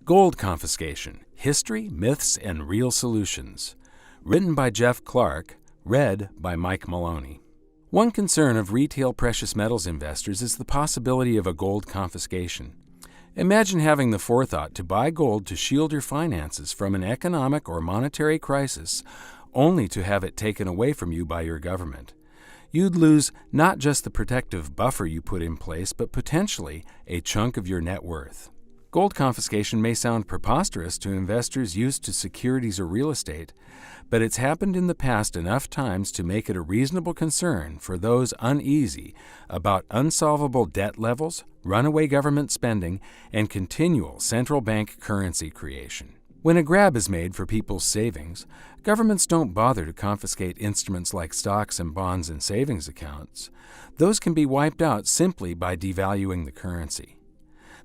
Gold Confiscation: History, Myths, and Real Solutions. Written by Jeff Clark, read by Mike Maloney. One concern of retail precious metals investors is the possibility of a gold confiscation. Imagine having the forethought to buy gold to shield your finances from an economic or monetary crisis, only to have it taken away from you by your government. You'd lose not just the protective buffer you put in place, but potentially a chunk of your net worth. Gold confiscation may sound preposterous to investors used to securities or real estate, but it's happened in the past enough times to make it a reasonable concern for those uneasy about unsolvable debt levels, runaway government spending, and continual central bank currency creation. When a grab is made for people's savings, governments don't bother to confiscate instruments like stocks and bonds and savings accounts. Those can be wiped out simply by devaluing the currency.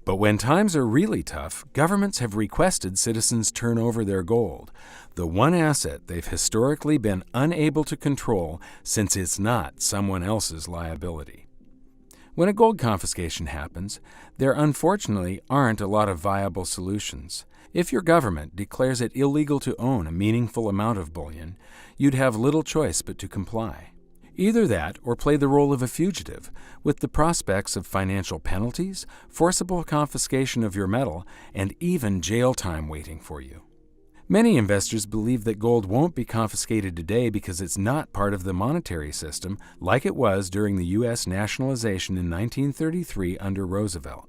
But when times are really tough, governments have requested citizens turn over their gold, the one asset they've historically been unable to control since it's not someone else's liability. When a gold confiscation happens, there unfortunately aren't a lot of viable solutions. If your government declares it illegal to own a meaningful amount of bullion, you'd have little choice but to comply. Either that or play the role of a fugitive, with the prospects of financial penalties, forcible confiscation of your metal, and even jail time waiting for you. Many investors believe that gold won't be confiscated today because it's not part of the monetary system like it was during the U.S. nationalization in 1933 under Roosevelt.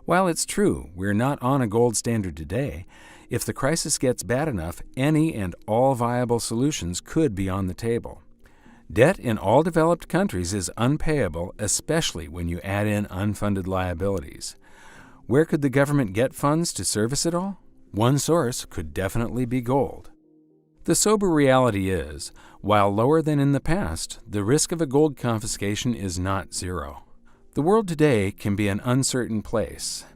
While it's true we're not on a gold standard today, if the crisis gets bad enough, any and all viable solutions could be on the table. Debt in all developed countries is unpayable, especially when you add in unfunded liabilities. Where could the government get funds to service it all? One source could definitely be gold. The sober reality is, while lower than in the past, the risk of a gold confiscation is not zero. The world today can be an uncertain place,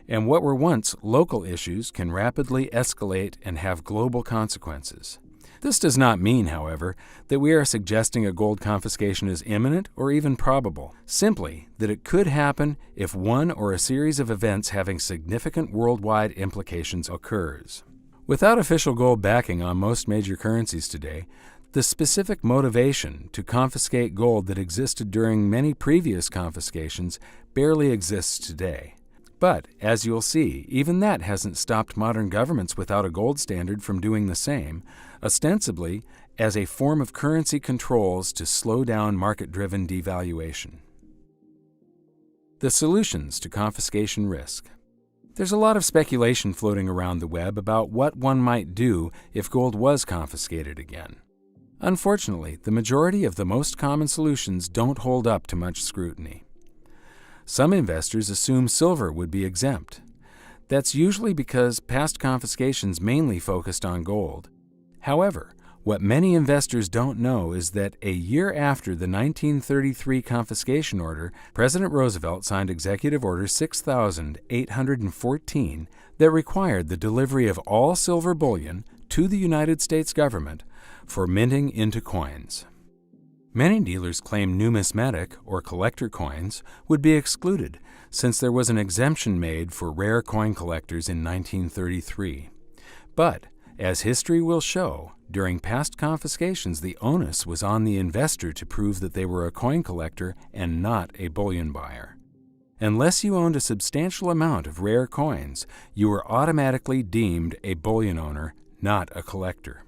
and what were once local issues can rapidly escalate and have global consequences. This does not mean, however, that we are suggesting a gold confiscation is imminent or even probable, simply that it could happen if one or a series of events having significant worldwide implications occurs. Without official gold backing on most major currencies today, the specific motivation to confiscate gold that existed during many previous confiscations barely exists today. But, as you'll see, even that hasn't stopped modern governments without a gold standard from doing the same, ostensibly as a form of currency controls to slow down market-driven devaluation. The solutions to confiscation risk. There's a lot of speculation floating around the web about what one might do if gold was confiscated again. Unfortunately, the majority of the most common solutions don't hold up to much scrutiny. Some investors assume silver would be exempt. That's usually because past confiscations mainly focused on gold. However, what many investors don't know is that a year after the 1933 confiscation order, President Roosevelt signed Executive Order 6814 that required the delivery of all silver bullion to the United States government for minting into coins. Many dealers claim numismatic or collector coins would be excluded since there was an exemption made for rare coin collectors in 1933. But, as history will show, during past confiscations the onus was on the investor to prove that they were a coin collector and not a bullion buyer. Unless you owned a substantial amount of rare coins, you were automatically deemed a bullion owner, not a collector.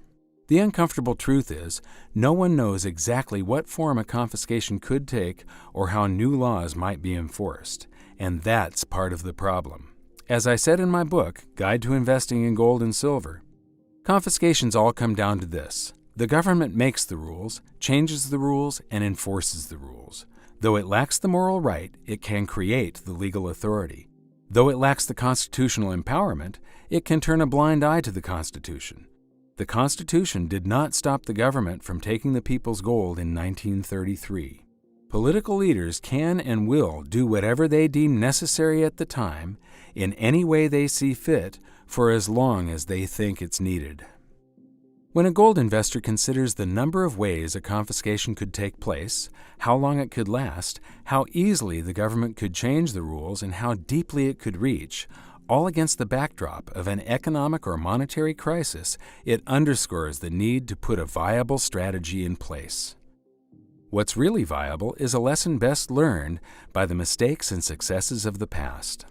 The uncomfortable truth is, no one knows exactly what form a confiscation could take or how new laws might be enforced, and that's part of the problem. As I said in my book, Guide to Investing in Gold and Silver, confiscations all come down to this. The government makes the rules, changes the rules, and enforces the rules. Though it lacks the moral right, it can create the legal authority. Though it lacks the constitutional empowerment, it can turn a blind eye to the Constitution. The Constitution did not stop the government from taking the people's gold in 1933. Political leaders can and will do whatever they deem necessary at the time, in any way they see fit, for as long as they think it's needed. When a gold investor considers the number of ways a confiscation could take place, how long it could last, how easily the government could change the rules, and how deeply it could reach, all against the backdrop of an economic or monetary crisis, it underscores the need to put a viable strategy in place. What's really viable is a lesson best learned by the mistakes and successes of the past.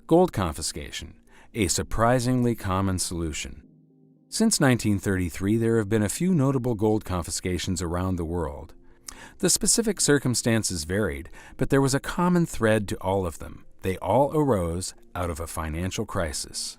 Gold confiscation, a surprisingly common solution. Since 1933, there have been a few notable gold confiscations around the world. The specific circumstances varied, but there was a common thread to all of them. They all arose out of a financial crisis.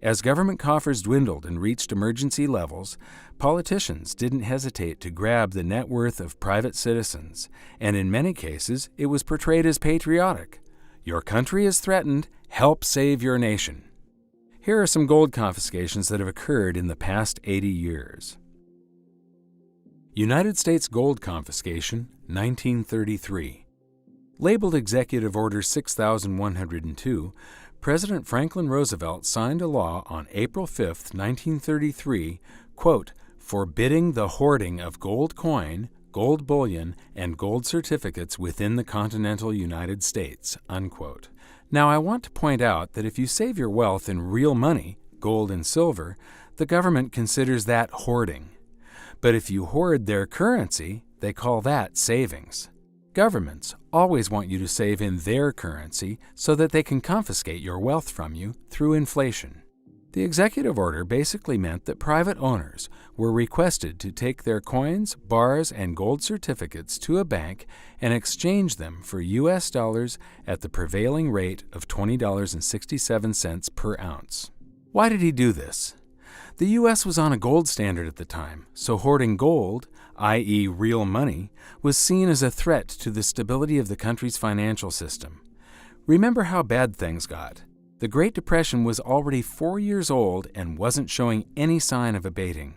As government coffers dwindled and reached emergency levels, politicians didn't hesitate to grab the net worth of private citizens, and in many cases, it was portrayed as patriotic. Your country is threatened, help save your nation. Here are some gold confiscations that have occurred in the past 80 years. United States gold confiscation, 1933. Labeled Executive Order 6102, President Franklin Roosevelt signed a law on April 5, 1933, quote, forbidding the hoarding of gold coin, gold bullion, and gold certificates within the continental United States, unquote. Now, I want to point out that if you save your wealth in real money, gold and silver, the government considers that hoarding. But if you hoard their currency, they call that savings. Governments always want you to save in their currency so that they can confiscate your wealth from you through inflation. The executive order basically meant that private owners were requested to take their coins, bars, and gold certificates to a bank and exchange them for U.S. dollars at the prevailing rate of $20.67 per ounce. Why did he do this? The U.S. was on a gold standard at the time, so hoarding gold, i.e. real money, was seen as a threat to the stability of the country's financial system. Remember how bad things got. The Great Depression was already 4 years old and wasn't showing any sign of abating.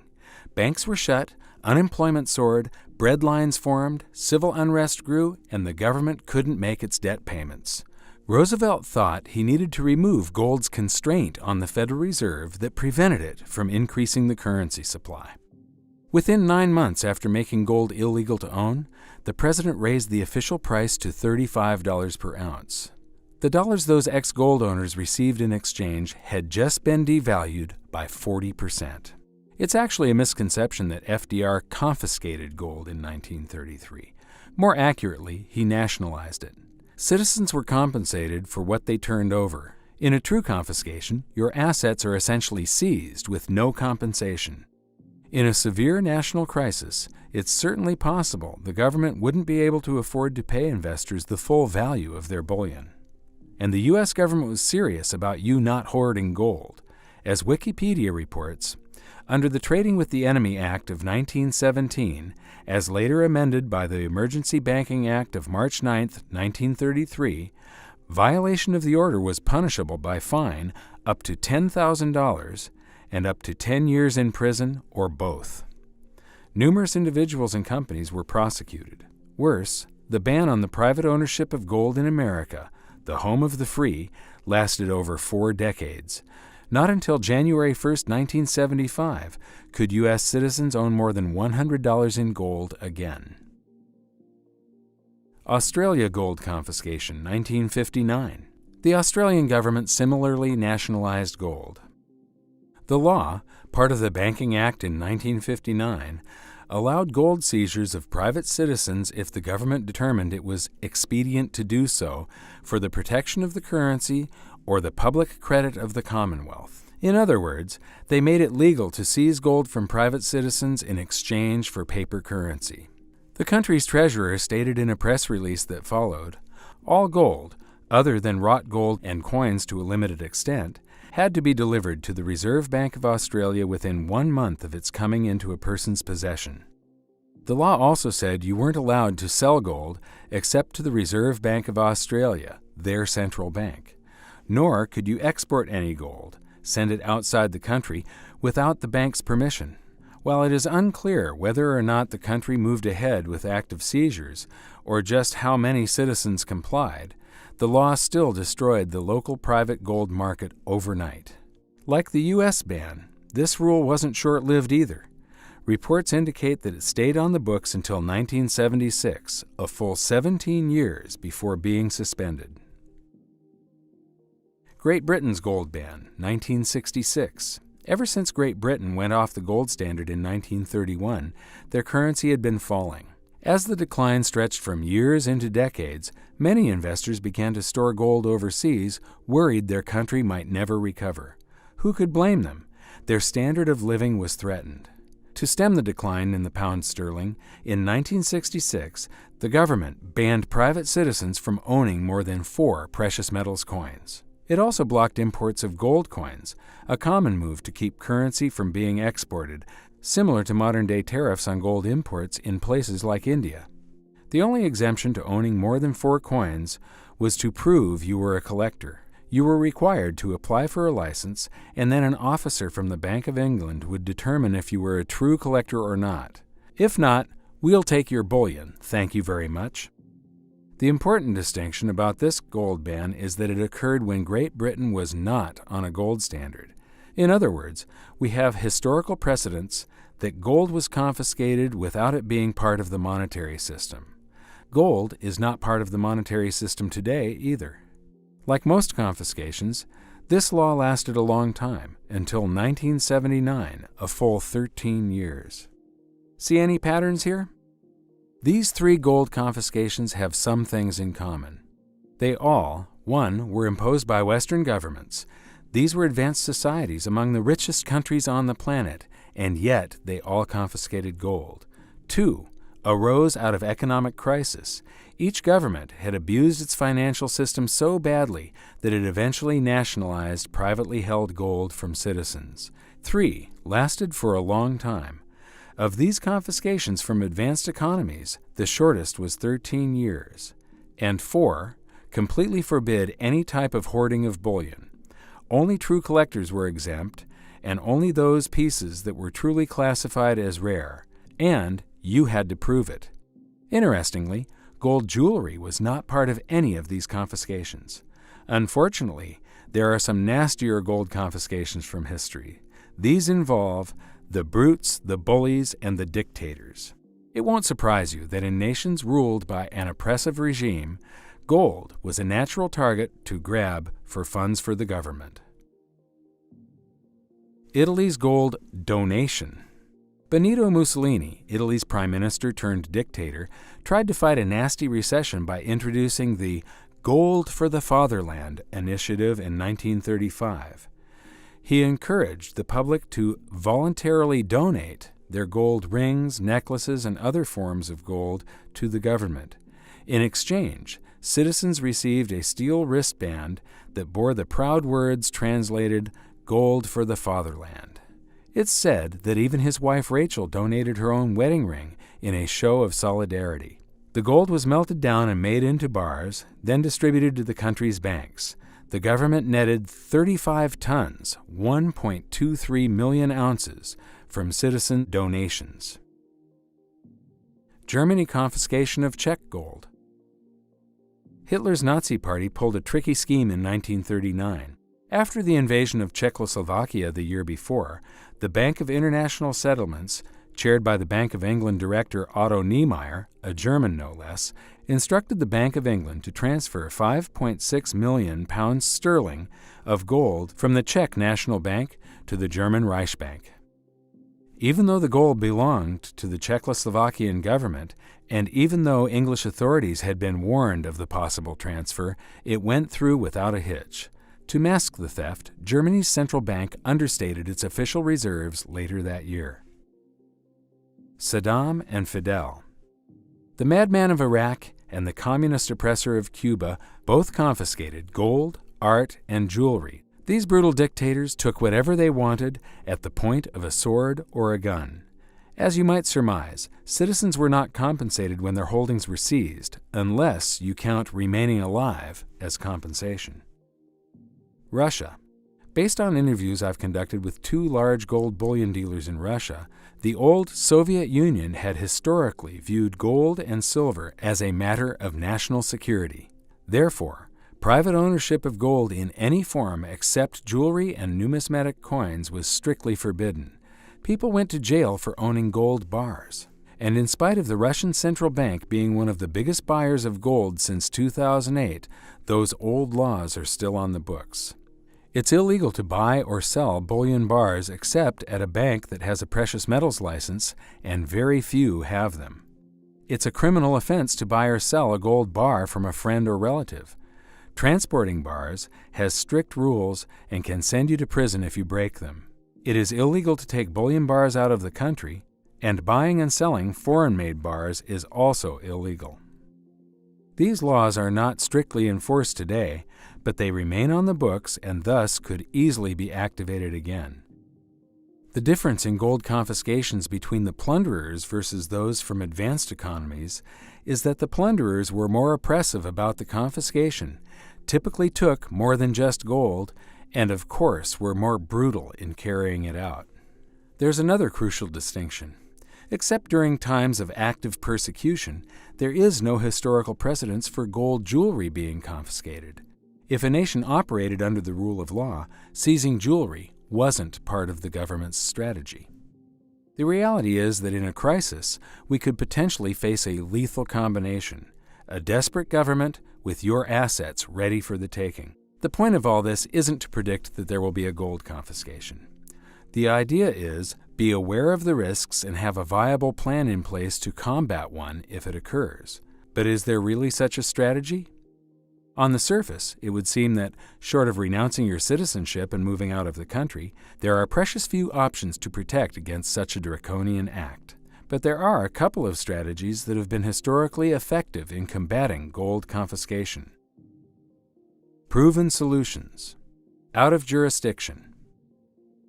Banks were shut, unemployment soared, bread lines formed, civil unrest grew, and the government couldn't make its debt payments. Roosevelt thought he needed to remove gold's constraint on the Federal Reserve that prevented it from increasing the currency supply. Within 9 months after making gold illegal to own, the president raised the official price to $35 per ounce. The dollars those ex-gold owners received in exchange had just been devalued by 40%. It's actually a misconception that FDR confiscated gold in 1933. More accurately, he nationalized it. Citizens were compensated for what they turned over. In a true confiscation, your assets are essentially seized with no compensation. In a severe national crisis, it's certainly possible the government wouldn't be able to afford to pay investors the full value of their bullion. And the U.S. government was serious about you not hoarding gold. As Wikipedia reports, under the Trading with the Enemy Act of 1917, as later amended by the Emergency Banking Act of March 9, 1933, violation of the order was punishable by fine up to $10,000 and up to 10 years in prison or both. Numerous individuals and companies were prosecuted. Worse, the ban on the private ownership of gold in America, the home of the free, lasted over 4 decades. Not until January 1, 1975, could U.S. citizens own more than $100 in gold again. Australia gold confiscation, 1959. The Australian government similarly nationalized gold. The law, part of the Banking Act in 1959, allowed gold seizures of private citizens if the government determined it was expedient to do so for the protection of the currency or the public credit of the Commonwealth. In other words, they made it legal to seize gold from private citizens in exchange for paper currency. The country's treasurer stated in a press release that followed, all gold, other than wrought gold and coins to a limited extent, had to be delivered to the Reserve Bank of Australia within 1 month of its coming into a person's possession. The law also said you weren't allowed to sell gold except to the Reserve Bank of Australia, their central bank. Nor could you export any gold, send it outside the country, without the bank's permission. While it is unclear whether or not the country moved ahead with active seizures, or just how many citizens complied, the law still destroyed the local private gold market overnight. Like the U.S. ban, this rule wasn't short-lived either. Reports indicate that it stayed on the books until 1976, a full 17 years before being suspended. Great Britain's gold ban, 1966. Ever since Great Britain went off the gold standard in 1931, their currency had been falling. As the decline stretched from years into decades, many investors began to store gold overseas, worried their country might never recover. Who could blame them? Their standard of living was threatened. To stem the decline in the pound sterling, in 1966, the government banned private citizens from owning more than 4 precious metals coins. It also blocked imports of gold coins, a common move to keep currency from being exported, similar to modern-day tariffs on gold imports in places like India. The only exemption to owning more than 4 coins was to prove you were a collector. You were required to apply for a license, and then an officer from the Bank of England would determine if you were a true collector or not. If not, we'll take your bullion, thank you very much. The important distinction about this gold ban is that it occurred when Great Britain was not on a gold standard. In other words, we have historical precedents that gold was confiscated without it being part of the monetary system. Gold is not part of the monetary system today either. Like most confiscations, this law lasted a long time, until 1979, a full 13 years. See any patterns here? These 3 gold confiscations have some things in common. They all, 1, were imposed by Western governments. These were advanced societies among the richest countries on the planet, and yet they all confiscated gold. 2, arose out of economic crisis. Each government had abused its financial system so badly that it eventually nationalized privately held gold from citizens. 3, lasted for a long time. Of these confiscations from advanced economies, the shortest was 13 years. And 4, completely forbid any type of hoarding of bullion. Only true collectors were exempt, and only those pieces that were truly classified as rare, and you had to prove it. Interestingly, gold jewelry was not part of any of these confiscations. Unfortunately, there are some nastier gold confiscations from history. These involve the brutes, the bullies, and the dictators. It won't surprise you that in nations ruled by an oppressive regime, gold was a natural target to grab for funds for the government. Italy's gold donation. Benito Mussolini, Italy's prime minister turned dictator, tried to fight a nasty recession by introducing the Gold for the Fatherland initiative in 1935. He encouraged the public to voluntarily donate their gold rings, necklaces, and other forms of gold to the government. In exchange, citizens received a steel wristband that bore the proud words translated, "Gold for the Fatherland." It's said that even his wife Rachel donated her own wedding ring in a show of solidarity. The gold was melted down and made into bars, then distributed to the country's banks. The government netted 35 tons, 1.23 million ounces, from citizen donations. Germany confiscation of Czech gold. Hitler's Nazi Party pulled a tricky scheme in 1939. After the invasion of Czechoslovakia the year before, the Bank of International Settlements, chaired by the Bank of England director Otto Niemeyer, a German no less, instructed the Bank of England to transfer 5.6 million pounds sterling of gold from the Czech National Bank to the German Reichsbank. Even though the gold belonged to the Czechoslovakian government, and even though English authorities had been warned of the possible transfer, it went through without a hitch. To mask the theft, Germany's central bank understated its official reserves later that year. Saddam and Fidel. The madman of Iraq and the communist oppressor of Cuba both confiscated gold, art, and jewelry. These brutal dictators took whatever they wanted at the point of a sword or a gun. As you might surmise, citizens were not compensated when their holdings were seized, unless you count remaining alive as compensation. Russia. Based on interviews I've conducted with 2 large gold bullion dealers in Russia, the old Soviet Union had historically viewed gold and silver as a matter of national security. Therefore, private ownership of gold in any form except jewelry and numismatic coins was strictly forbidden. People went to jail for owning gold bars. And in spite of the Russian central bank being one of the biggest buyers of gold since 2008, those old laws are still on the books. It's illegal to buy or sell bullion bars except at a bank that has a precious metals license, and very few have them. It's a criminal offense to buy or sell a gold bar from a friend or relative. Transporting bars has strict rules and can send you to prison if you break them. It is illegal to take bullion bars out of the country, and buying and selling foreign-made bars is also illegal. These laws are not strictly enforced today, but they remain on the books and thus could easily be activated again. The difference in gold confiscations between the plunderers versus those from advanced economies is that the plunderers were more oppressive about the confiscation, typically took more than just gold, and of course were more brutal in carrying it out. There's another crucial distinction. Except during times of active persecution, there is no historical precedence for gold jewelry being confiscated. If a nation operated under the rule of law, seizing jewelry wasn't part of the government's strategy. The reality is that in a crisis, we could potentially face a lethal combination: a desperate government with your assets ready for the taking. The point of all this isn't to predict that there will be a gold confiscation. The idea is, be aware of the risks and have a viable plan in place to combat one if it occurs. But is there really such a strategy? On the surface, it would seem that, short of renouncing your citizenship and moving out of the country, there are precious few options to protect against such a draconian act. But there are a couple of strategies that have been historically effective in combating gold confiscation. Proven solutions. Out of jurisdiction.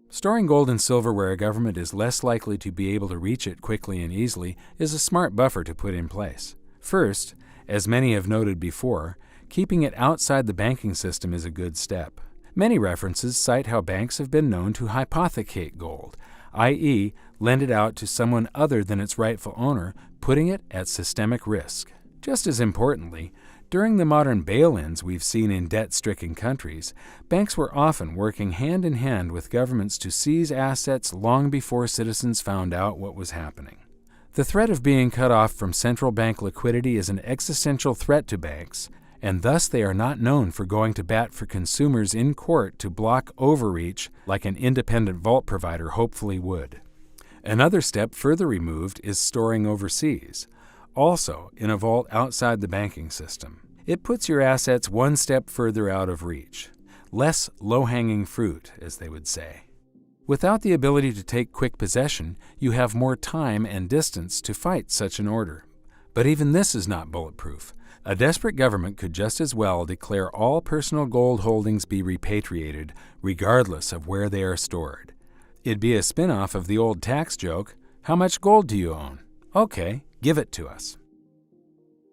Storing gold and silver where a government is less likely to be able to reach it quickly and easily is a smart buffer to put in place. First, as many have noted before, keeping it outside the banking system is a good step. Many references cite how banks have been known to hypothecate gold, i.e., lend it out to someone other than its rightful owner, putting it at systemic risk. Just as importantly, during the modern bail-ins we've seen in debt-stricken countries, banks were often working hand-in-hand with governments to seize assets long before citizens found out what was happening. The threat of being cut off from central bank liquidity is an existential threat to banks, and thus they are not known for going to bat for consumers in court to block overreach like an independent vault provider hopefully would. Another step further removed is storing overseas, also in a vault outside the banking system. It puts your assets one step further out of reach. Less low-hanging fruit, as they would say. Without the ability to take quick possession, you have more time and distance to fight such an order. But even this is not bulletproof. A desperate government could just as well declare all personal gold holdings be repatriated, regardless of where they are stored. It'd be a spin-off of the old tax joke, "How much gold do you own? Okay, give it to us."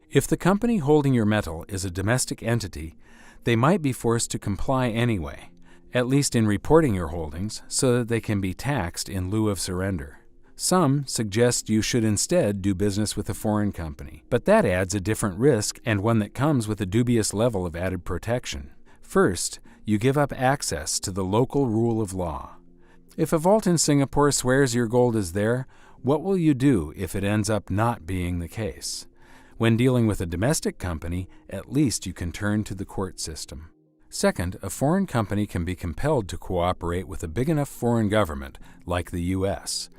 If the company holding your metal is a domestic entity, they might be forced to comply anyway, at least in reporting your holdings, so that they can be taxed in lieu of surrender. Some suggest you should instead do business with a foreign company, but that adds a different risk and one that comes with a dubious level of added protection. First, you give up access to the local rule of law. If a vault in Singapore swears your gold is there, what will you do if it ends up not being the case? When dealing with a domestic company, at least you can turn to the court system. Second, a foreign company can be compelled to cooperate with a big enough foreign government, like the U.S.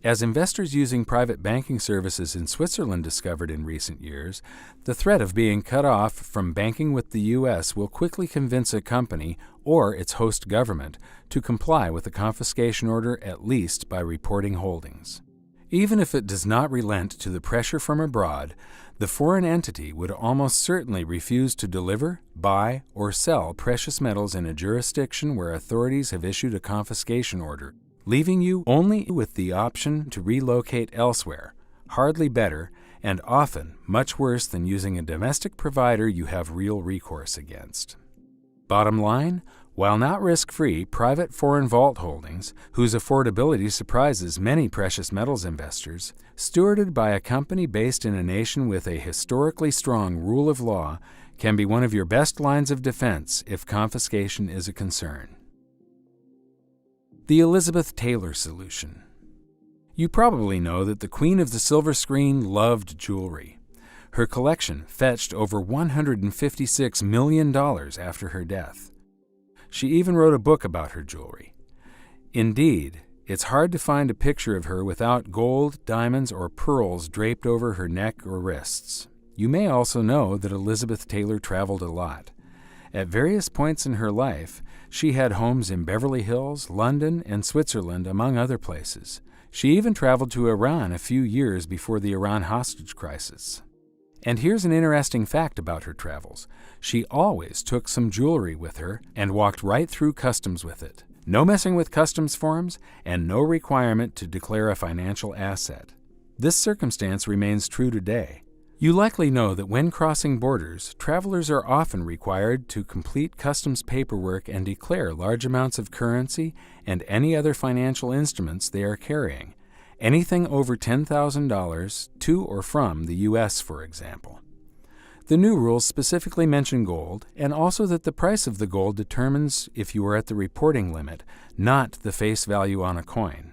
As investors using private banking services in Switzerland discovered in recent years, the threat of being cut off from banking with the U.S. will quickly convince a company or its host government to comply with a confiscation order, at least by reporting holdings. Even if it does not relent to the pressure from abroad, the foreign entity would almost certainly refuse to deliver, buy, or sell precious metals in a jurisdiction where authorities have issued a confiscation order, leaving you only with the option to relocate elsewhere, hardly better, and often much worse than using a domestic provider you have real recourse against. Bottom line, while not risk-free, private foreign vault holdings, whose affordability surprises many precious metals investors, stewarded by a company based in a nation with a historically strong rule of law, can be one of your best lines of defense if confiscation is a concern. The Elizabeth Taylor Solution. You probably know that the Queen of the Silver Screen loved jewelry. Her collection fetched over $156 million after her death. She even wrote a book about her jewelry. Indeed, it's hard to find a picture of her without gold, diamonds, or pearls draped over her neck or wrists. You may also know that Elizabeth Taylor traveled a lot. At various points in her life, she had homes in Beverly Hills, London, and Switzerland, among other places. She even traveled to Iran a few years before the Iran hostage crisis. And here's an interesting fact about her travels. She always took some jewelry with her and walked right through customs with it. No messing with customs forms, and no requirement to declare a financial asset. This circumstance remains true today. You likely know that when crossing borders, travelers are often required to complete customs paperwork and declare large amounts of currency and any other financial instruments they are carrying, anything over $10,000 to or from the U.S., for example. The new rules specifically mention gold, and also that the price of the gold determines if you are at the reporting limit, not the face value on a coin.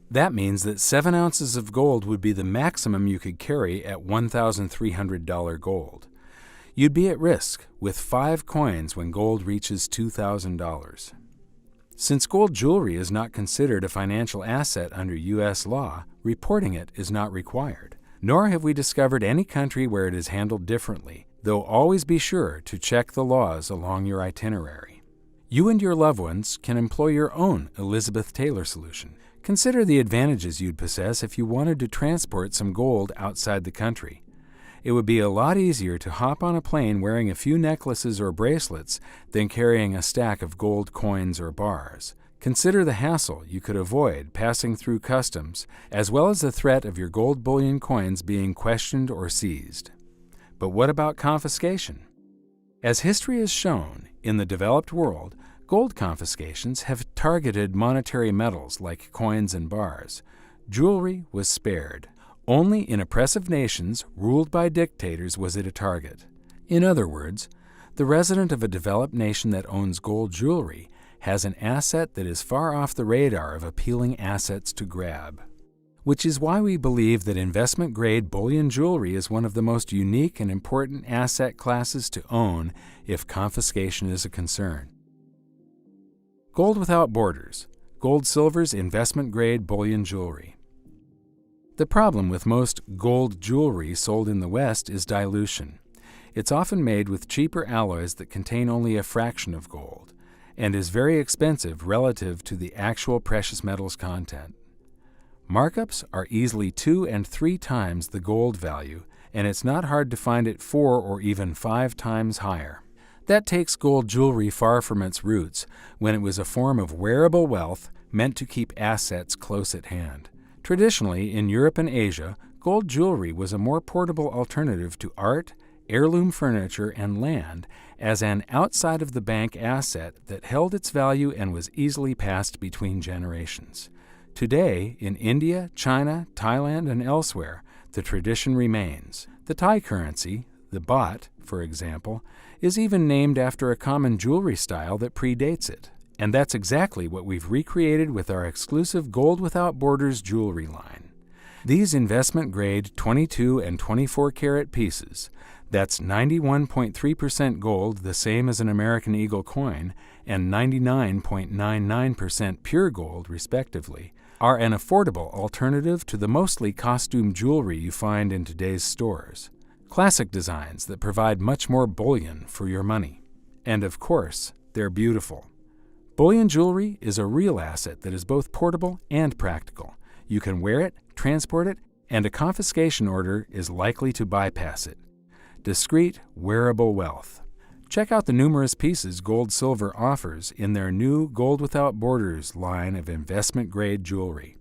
That means that 7 ounces of gold would be the maximum you could carry at $1,300 gold. You'd be at risk with 5 coins when gold reaches $2,000. Since gold jewelry is not considered a financial asset under U.S. law, reporting it is not required. Nor have we discovered any country where it is handled differently, though always be sure to check the laws along your itinerary. You and your loved ones can employ your own Elizabeth Taylor solution. Consider the advantages you'd possess if you wanted to transport some gold outside the country. It would be a lot easier to hop on a plane wearing a few necklaces or bracelets than carrying a stack of gold coins or bars. Consider the hassle you could avoid passing through customs, as well as the threat of your gold bullion coins being questioned or seized. But what about confiscation? As history has shown, in the developed world, gold confiscations have targeted monetary metals like coins and bars. Jewelry was spared. Only in oppressive nations ruled by dictators was it a target. In other words, the resident of a developed nation that owns gold jewelry has an asset that is far off the radar of appealing assets to grab. Which is why we believe that investment-grade bullion jewelry is one of the most unique and important asset classes to own if confiscation is a concern. Gold without borders. Gold Silver's investment-grade bullion jewelry. The problem with most gold jewelry sold in the West is dilution. It's often made with cheaper alloys that contain only a fraction of gold, and is very expensive relative to the actual precious metals content. Markups are easily 2 and 3 times the gold value, and it's not hard to find it 4 or even 5 times higher. That takes gold jewelry far from its roots, when it was a form of wearable wealth meant to keep assets close at hand. Traditionally, in Europe and Asia, gold jewelry was a more portable alternative to art, heirloom furniture, and land as an outside-of-the-bank asset that held its value and was easily passed between generations. Today, in India, China, Thailand, and elsewhere, the tradition remains. The Thai currency, the baht, for example, is even named after a common jewelry style that predates it. And that's exactly what we've recreated with our exclusive Gold Without Borders jewelry line. These investment-grade 22 and 24 karat pieces, that's 91.3% gold, the same as an American Eagle coin, and 99.99% pure gold, respectively, are an affordable alternative to the mostly costume jewelry you find in today's stores. Classic designs that provide much more bullion for your money. And of course, they're beautiful. Bullion jewelry is a real asset that is both portable and practical. You can wear it, transport it, and a confiscation order is likely to bypass it. Discreet, wearable wealth. Check out the numerous pieces Gold Silver offers in their new Gold Without Borders line of investment-grade jewelry.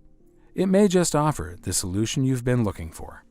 It may just offer the solution you've been looking for.